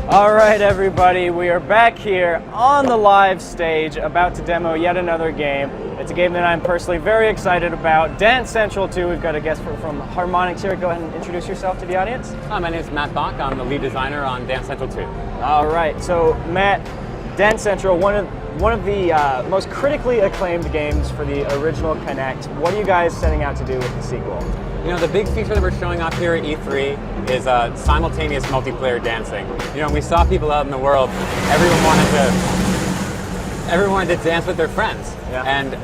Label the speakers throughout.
Speaker 1: All right, everybody, we are back here on the live stage about to demo yet another game. It's a game that I'm personally very excited about, Dance Central 2. We've got a guest from Harmonix here. Go ahead and introduce yourself to the audience.
Speaker 2: Hi, my name is Matt Bach. I'm the lead designer on Dance Central 2.
Speaker 1: All right, so Matt, Dance Central, one of the most critically acclaimed games for the original Connect. What are you guys setting out to do with the sequel?
Speaker 2: You know, the big feature that we're showing off here at E3 is simultaneous multiplayer dancing. You know, when we saw people out in the world, everyone wanted to dance with their friends. Yeah. And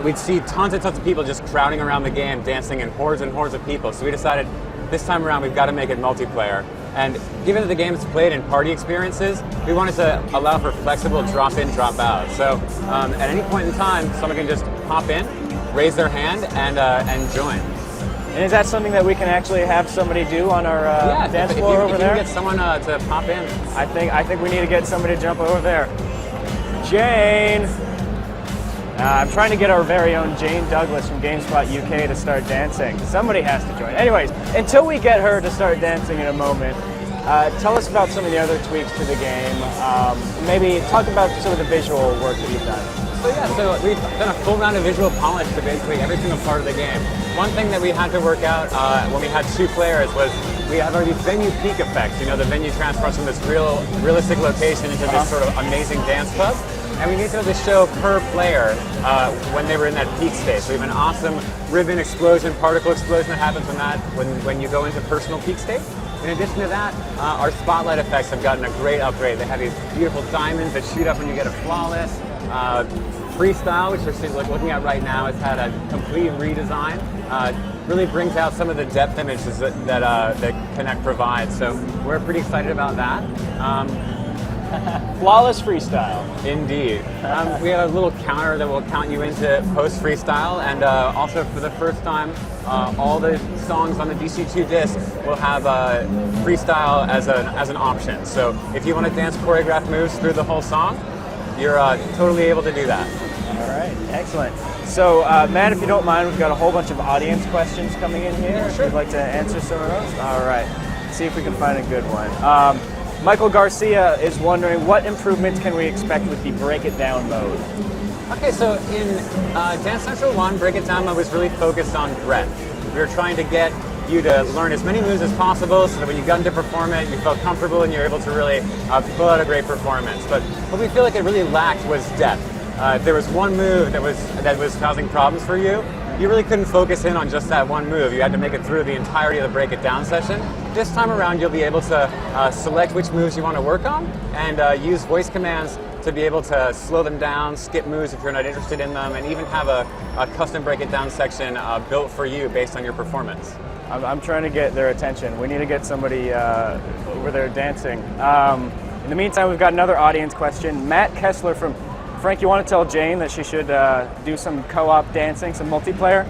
Speaker 2: we'd see tons and tons of people just crowding around the game, dancing in hordes and hordes of people. So we decided this time around we've got to make it multiplayer. And given that the game is played in party experiences, we wanted to allow for flexible drop-in, drop-out. So at any point in time, someone can just hop in, raise their hand, and join.
Speaker 1: And is that something that we can actually have somebody do on our dance floor over there?
Speaker 2: If you can get someone to pop in.
Speaker 1: I think we need to get somebody to jump over there. Jane! I'm trying to get our very own Jane Douglas from GameSpot UK to start dancing. Somebody has to join. Anyways, until we get her to start dancing in a moment, tell us about some of the other tweaks to the game. Maybe talk about some of the visual work that you've done.
Speaker 2: So we've done a full round of visual polish to basically every single part of the game. One thing that we had to work out when we had 2 players was we have these venue peak effects. You know, the venue transforms from this realistic location into this sort of amazing dance club. And we need to show per player when they were in that peak state. So we have an awesome ribbon explosion, particle explosion that happens when you go into personal peak state. In addition to that, our spotlight effects have gotten a great upgrade. They have these beautiful diamonds that shoot up when you get a flawless. Freestyle, which we're looking at right now, has had a complete redesign. Really brings out some of the depth images that Connect provides. So we're pretty excited about that.
Speaker 1: Flawless freestyle.
Speaker 2: Indeed. We have a little counter that will count you into post-freestyle, and also for the first time, all the songs on the DC2 disc will have freestyle as an option. So if you want to dance choreographed moves through the whole song, you're totally able to do that.
Speaker 1: All right, excellent. So Matt, if you don't mind, we've got a whole bunch of audience questions coming in here.
Speaker 2: Yeah, sure.
Speaker 1: If you'd like to answer some of those. All right, let's see if we can find a good one. Michael Garcia is wondering, what improvements can we expect with the Break It Down mode?
Speaker 2: Okay, so in Dance Central 1, Break It Down mode was really focused on breadth. We were trying to get you to learn as many moves as possible so that when you got into perform it, you felt comfortable and you were able to really pull out a great performance. But what we feel like it really lacked was depth. If there was one move that was causing problems for you, you really couldn't focus in on just that one move. You had to make it through the entirety of the Break It Down session. This time around, you'll be able to select which moves you want to work on and use voice commands to be able to slow them down, skip moves if you're not interested in them, and even have a custom Break It Down section built for you based on your performance.
Speaker 1: I'm trying to get their attention. We need to get somebody over there dancing. In the meantime, we've got another audience question. Matt Kessler from Frank, you want to tell Jane that she should do some co-op dancing, some multiplayer?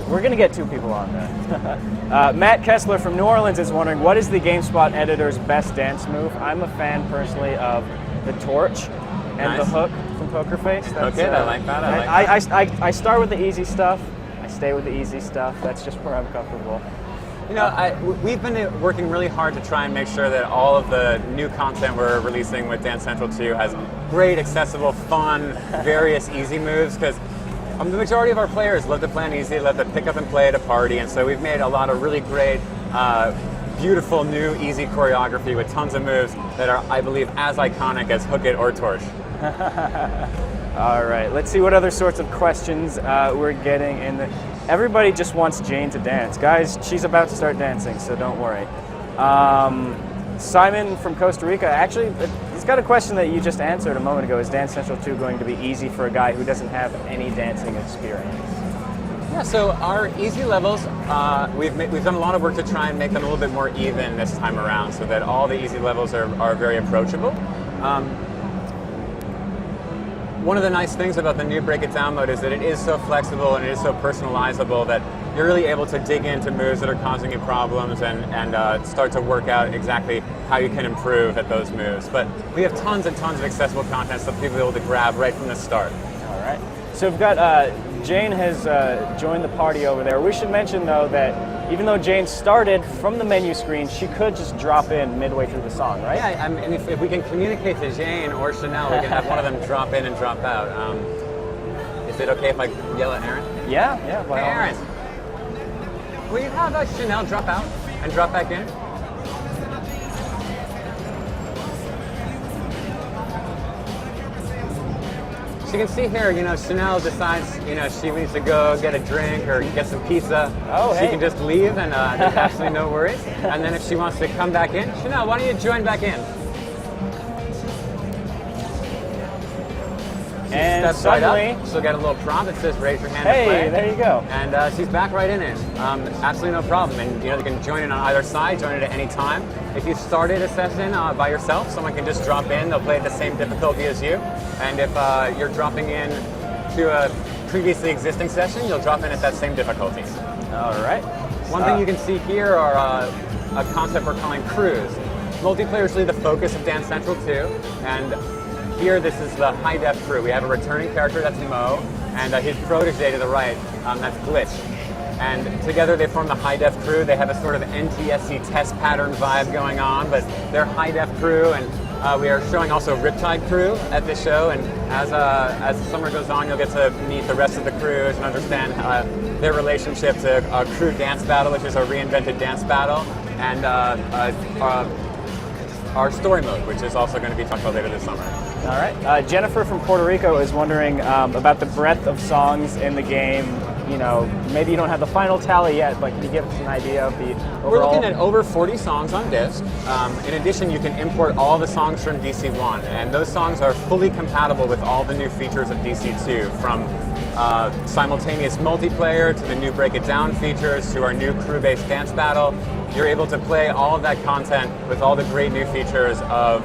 Speaker 1: We're going to get 2 people on there. Matt Kessler from New Orleans is wondering, what is the GameSpot editor's best dance move? I'm a fan personally of the torch and the hook from Poker Face.
Speaker 2: That's, okay, I like that.
Speaker 1: I start with the easy stuff. I stay with the easy stuff. That's just where I'm comfortable.
Speaker 2: You know, we've been working really hard to try and make sure that all of the new content we're releasing with Dance Central 2 has great, accessible, fun, various easy moves, because the majority of our players love to play on easy, love to pick up and play at a party, and so we've made a lot of really great, beautiful, new, easy choreography with tons of moves that are, I believe, as iconic as Hook It or Torch.
Speaker 1: All right, let's see what other sorts of questions we're getting in. Everybody just wants Jane to dance. Guys, she's about to start dancing, so don't worry. Simon from Costa Rica, actually, he's got a question that you just answered a moment ago. Is Dance Central 2 going to be easy for a guy who doesn't have any dancing experience?
Speaker 2: Yeah, so our easy levels, we've done a lot of work to try and make them a little bit more even this time around so that all the easy levels are very approachable. One of the nice things about the new Break It Down mode is that it is so flexible and it is so personalizable that you're really able to dig into moves that are causing you problems and start to work out exactly how you can improve at those moves. But we have tons and tons of accessible content so people will be able to grab right from the start.
Speaker 1: All right. So we've got Jane has joined the party over there. We should mention, though, that even though Jane started from the menu screen, she could just drop in midway through the song, right?
Speaker 2: Yeah, I mean, if we can communicate to Jane or Chanel, we can have one of them drop in and drop out. Is it okay if I yell at Aaron?
Speaker 1: Yeah.
Speaker 2: Hey, Aaron, will you have Chanel drop out and drop back in? So you can see here, Chanel decides, she needs to go get a drink or get some pizza.
Speaker 1: Oh,
Speaker 2: she can just leave and there's absolutely no worries. And then if she wants to come back in, Chanel, why don't you join back in?
Speaker 1: And
Speaker 2: steps
Speaker 1: suddenly,
Speaker 2: right up. She'll get a little prompt that says raise your hand
Speaker 1: hey,
Speaker 2: to play.
Speaker 1: there you go.
Speaker 2: And she's back right in it. Absolutely no problem. And they can join in on either side, join it at any time. If you started a session by yourself, someone can just drop in. They'll play at the same difficulty as you. And if you're dropping in to a previously existing session, you'll drop in at that same difficulty.
Speaker 1: All right.
Speaker 2: One thing you can see here are a concept we're calling crews. Multiplayer is really the focus of Dance Central 2. And here, this is the high def crew. We have a returning character, that's Mo, and his protege to the right, that's Glitch. And together they form the high def crew. They have a sort of NTSC test pattern vibe going on, but they're high def crew, and we are showing also Riptide crew at this show. And as the summer goes on, you'll get to meet the rest of the crews and understand their relationship to a crew dance battle, which is a reinvented dance battle, and our story mode, which is also going to be talked about later this summer.
Speaker 1: All right. Jennifer from Puerto Rico is wondering about the breadth of songs in the game. Maybe you don't have the final tally yet, but can you give us an idea of the overall?
Speaker 2: We're looking at over 40 songs on disc. In addition, you can import all the songs from DC1, and those songs are fully compatible with all the new features of DC2, from simultaneous multiplayer to the new Break It Down features to our new crew-based dance battle. You're able to play all of that content with all the great new features of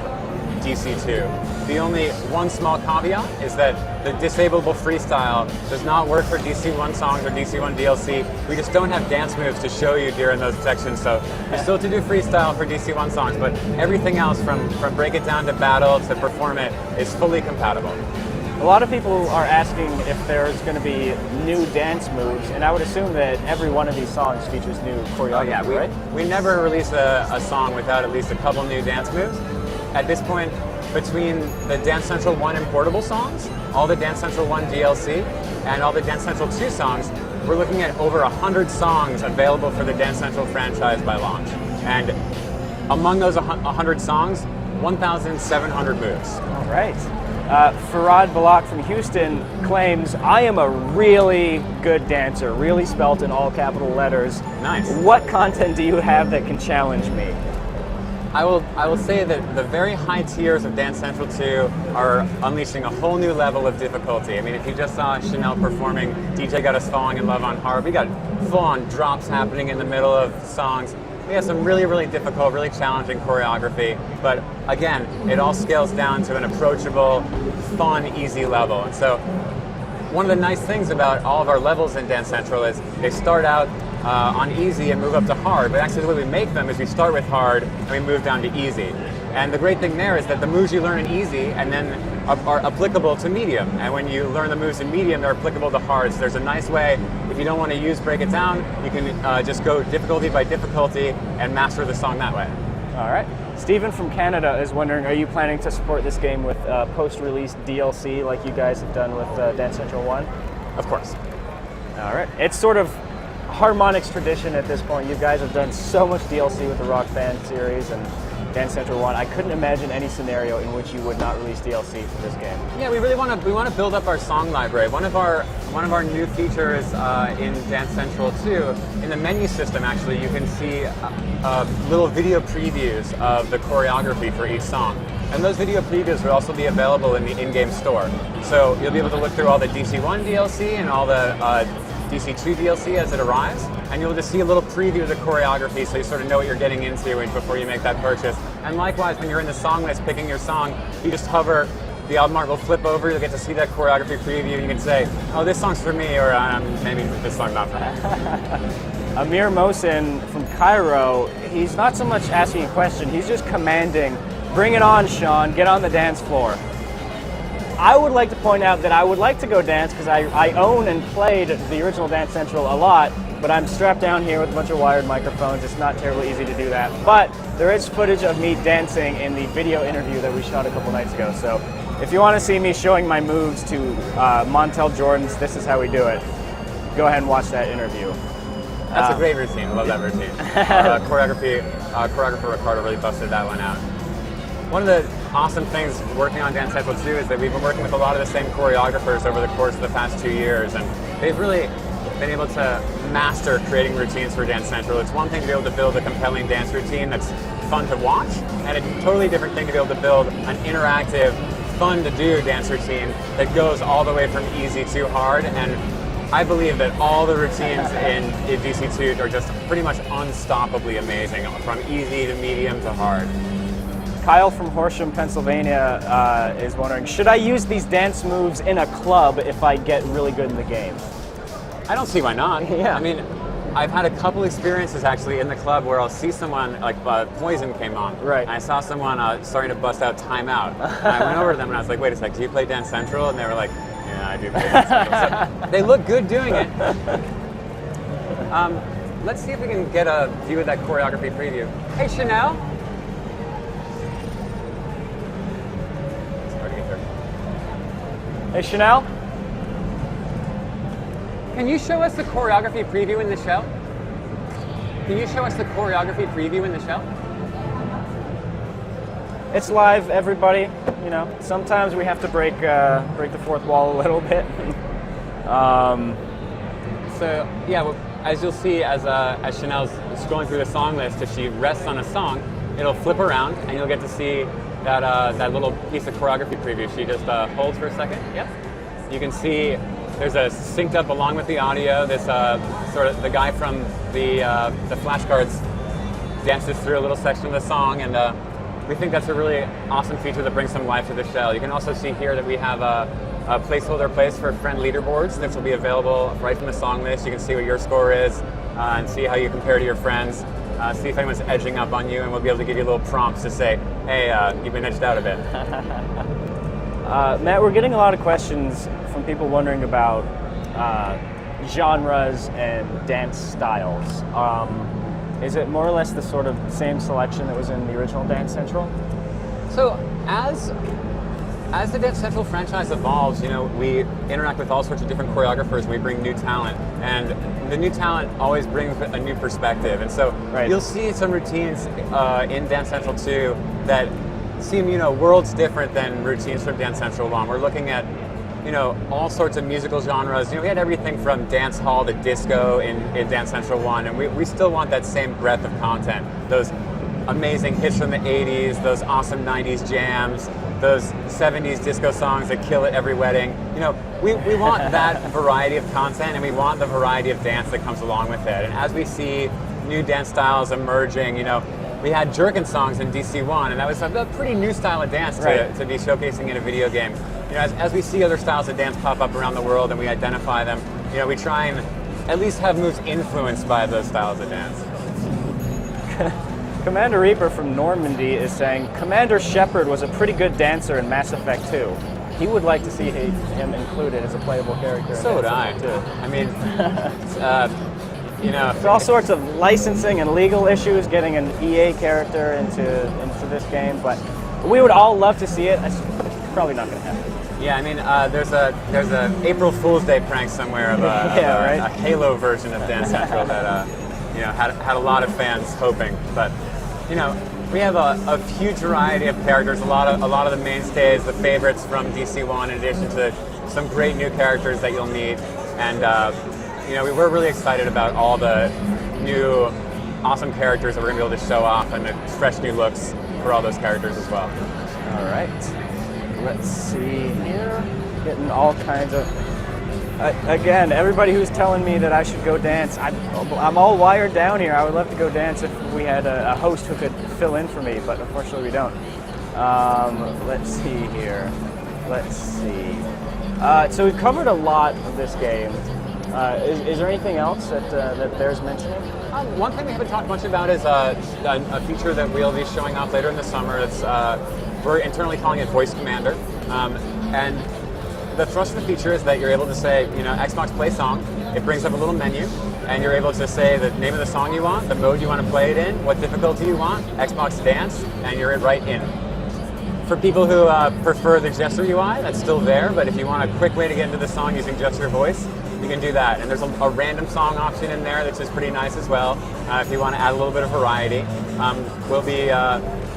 Speaker 2: DC2. The only one small caveat is that the disableable freestyle does not work for DC1 songs or DC1 DLC. We just don't have dance moves to show you during those sections, so you still have to do freestyle for DC1 songs, but everything else from Break It Down to Battle to Perform It is fully compatible.
Speaker 1: A lot of people are asking if there's going to be new dance moves, and I would assume that every one of these songs features new choreography, right?
Speaker 2: We never release a song without at least a couple new dance moves. At this point, between the Dance Central 1 importable songs, all the Dance Central 1 DLC, and all the Dance Central 2 songs, we're looking at over 100 songs available for the Dance Central franchise by launch. And among those 100 songs, 1,700 moves.
Speaker 1: All right. Farad Balak from Houston claims, I am a really good dancer, really spelt in all capital letters.
Speaker 2: Nice.
Speaker 1: What content do you have that can challenge me?
Speaker 2: I will say that the very high tiers of Dance Central 2 are unleashing a whole new level of difficulty. I mean, if you just saw Chanel performing DJ Got Us Falling in Love on Harp, we got full-on drops happening in the middle of songs. We have some really, really difficult, really challenging choreography, but again, it all scales down to an approachable, fun, easy level. And so one of the nice things about all of our levels in Dance Central is they start out on easy and move up to hard, but actually the way we make them is we start with hard and we move down to easy. And the great thing there is that the moves you learn in easy and then are applicable to medium. And when you learn the moves in medium, they're applicable to hard. So there's a nice way, if you don't want to use Break It Down, you can just go difficulty by difficulty and master the song that way.
Speaker 1: All right. Stephen from Canada is wondering, are you planning to support this game with post-release DLC like you guys have done with Dance Central 1?
Speaker 2: Of course.
Speaker 1: All right. It's sort of Harmonix tradition at this point. You guys have done so much DLC with the Rock Band series and Dance Central 1. I couldn't imagine any scenario in which you would not release DLC for this game.
Speaker 2: Yeah, we really want to build up our song library. One of our new features in Dance Central 2, in the menu system actually, you can see little video previews of the choreography for each song. And those video previews will also be available in the in-game store. So you'll be able to look through all the DC1 DLC and all the DC2 DLC as it arrives, and you'll just see a little preview of the choreography so you sort of know what you're getting into before you make that purchase. And likewise, when you're in the song list picking your song, you just hover, the album art will flip over, you'll get to see that choreography preview, and you can say, oh, this song's for me, or maybe this song's not for me.
Speaker 1: Amir Mohsin from Cairo, he's not so much asking a question, he's just commanding, bring it on, Sean, get on the dance floor. I would like to point out that I would like to go dance because I own and played the original Dance Central a lot, but I'm strapped down here with a bunch of wired microphones. It's not terribly easy to do that. But there is footage of me dancing in the video interview that we shot a couple nights ago. So if you want to see me showing my moves to Montel Jordan's This Is How We Do It, go ahead and watch that interview.
Speaker 2: That's a great routine. I love that routine. Choreographer Ricardo really busted that one out. One of the awesome things working on Dance Central 2 is that we've been working with a lot of the same choreographers over the course of the past 2 years, and they've really been able to master creating routines for Dance Central. It's one thing to be able to build a compelling dance routine that's fun to watch, and a totally different thing to be able to build an interactive, fun to do dance routine that goes all the way from easy to hard. And I believe that all the routines in DC2 are just pretty much unstoppably amazing, from easy to medium to hard.
Speaker 1: Kyle from Horsham, Pennsylvania is wondering, should I use these dance moves in a club if I get really good in the game?
Speaker 2: I don't see why not.
Speaker 1: Yeah.
Speaker 2: I mean, I've had a couple experiences actually in the club where I'll see someone, like Poison came on.
Speaker 1: Right.
Speaker 2: And I saw someone starting to bust out Time Out. And I went over to them and I was like, wait a sec, do you play Dance Central? And they were like, yeah, I do play Dance Central. So they look good doing it. Let's see if we can get a view of that choreography preview. Hey, Chanel. It's hard to get there.
Speaker 1: Hey, Chanel?
Speaker 2: Can you show us the choreography preview in the show? Can you show us the choreography preview in the show?
Speaker 1: It's live, everybody. You know, sometimes we have to break the fourth wall a little bit.
Speaker 2: So yeah, well, as you'll see, as Chanel's scrolling through the song list, if she rests on a song, it'll flip around, and you'll get to see that little piece of choreography preview. She just holds for a second. Yep. You can see there's a synced up along with the audio. This sort of the guy from the flashcards dances through a little section of the song, and we think that's a really awesome feature that brings some life to the show. You can also see here that we have a placeholder place for friend leaderboards. This will be available right from the song list. You can see what your score is and see how you compare to your friends. See if anyone's edging up on you, and we'll be able to give you little prompts to say, hey, you've been edged out a bit.
Speaker 1: Matt, we're getting a lot of questions from people wondering about genres and dance styles. Is it more or less the sort of same selection that was in the original Dance Central?
Speaker 2: So as the Dance Central franchise evolves, you know, we interact with all sorts of different choreographers, and we bring new talent, and the new talent always brings a new perspective. And so You'll see some routines in Dance Central 2 that seem, you know, worlds different than routines from Dance Central 1. We're looking at, you know, all sorts of musical genres. You know, we had everything from dance hall to disco in Dance Central 1, and we still want that same breadth of content. Those amazing hits from the 80s, those awesome 90s jams, those 70s disco songs that kill at every wedding. You know, we want that variety of content, and we want the variety of dance that comes along with it. And as we see new dance styles emerging, you know, we had jerkin songs in DC1, and that was a pretty new style of dance to be showcasing in a video game. You know, as we see other styles of dance pop up around the world and we identify them, you know, we try and at least have moves influenced by those styles of dance.
Speaker 1: Commander Reaper from Normandy is saying, Commander Shepard was a pretty good dancer in Mass Effect 2. He would like to see him included as a playable character.
Speaker 2: So would I. I mean, you know,
Speaker 1: there's all sorts of licensing and legal issues getting an EA character into this game, but we would all love to see it. It's probably not going to happen.
Speaker 2: Yeah, I mean, there's a April Fool's Day prank somewhere of a Halo version of Dance Central that you know, had a lot of fans hoping, but you know, we have a huge variety of characters, a lot of the mainstays, the favorites from DC1, in addition to some great new characters that you'll meet, and you know, we were really excited about all the new awesome characters that we're going to be able to show off, and the fresh new looks for all those characters as well.
Speaker 1: All right. Let's see here. Getting all kinds of... again, everybody who's telling me that I should go dance, I'm all wired down here. I would love to go dance if we had a host who could fill in for me, but unfortunately we don't. Let's see here. Let's see. So we've covered a lot of this game. Is there anything else that bears mentioning?
Speaker 2: One thing we haven't talked much about is a feature that we'll be showing off later in the summer. It's we're internally calling it Voice Commander. And the thrust of the feature is that you're able to say, Xbox Play Song. It brings up a little menu, and you're able to say the name of the song you want, the mode you want to play it in, what difficulty you want, Xbox Dance, and you're right in. For people who prefer the gesture UI, that's still there, but if you want a quick way to get into the song using just your voice, you can do that. And there's a random song option in there that's just pretty nice as well, if you want to add a little bit of variety. We'll be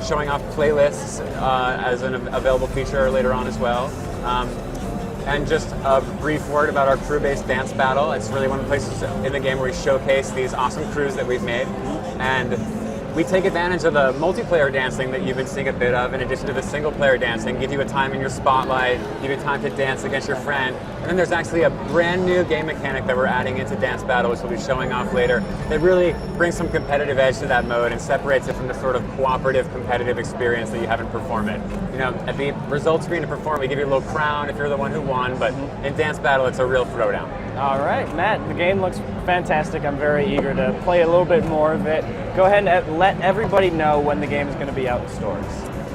Speaker 2: showing off playlists as an available feature later on as well. And just a brief word about our crew-based dance battle. It's really one of the places in the game where we showcase these awesome crews that we've made. And we take advantage of the multiplayer dancing that you've been seeing a bit of, in addition to the single-player dancing, give you a time in your spotlight, give you time to dance against your friend. And then there's actually a brand new game mechanic that we're adding into Dance Battle, which we'll be showing off later, that really brings some competitive edge to that mode and separates it from the sort of cooperative, competitive experience that you have in Perform It. At the results screen to Perform, we give you a little crown if you're the one who won, but in Dance Battle, it's a real throwdown.
Speaker 1: All right, Matt, the game looks fantastic. I'm very eager to play a little bit more of it. Go ahead and let everybody know when the game is going to be out in stores.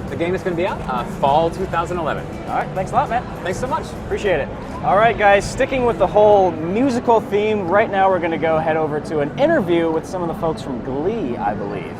Speaker 2: The game is going to be out fall 2011.
Speaker 1: All right, thanks a lot, Matt.
Speaker 2: Thanks so much.
Speaker 1: Appreciate it. All right, guys, sticking with the whole musical theme, right now we're going to go head over to an interview with some of the folks from Glee, I believe.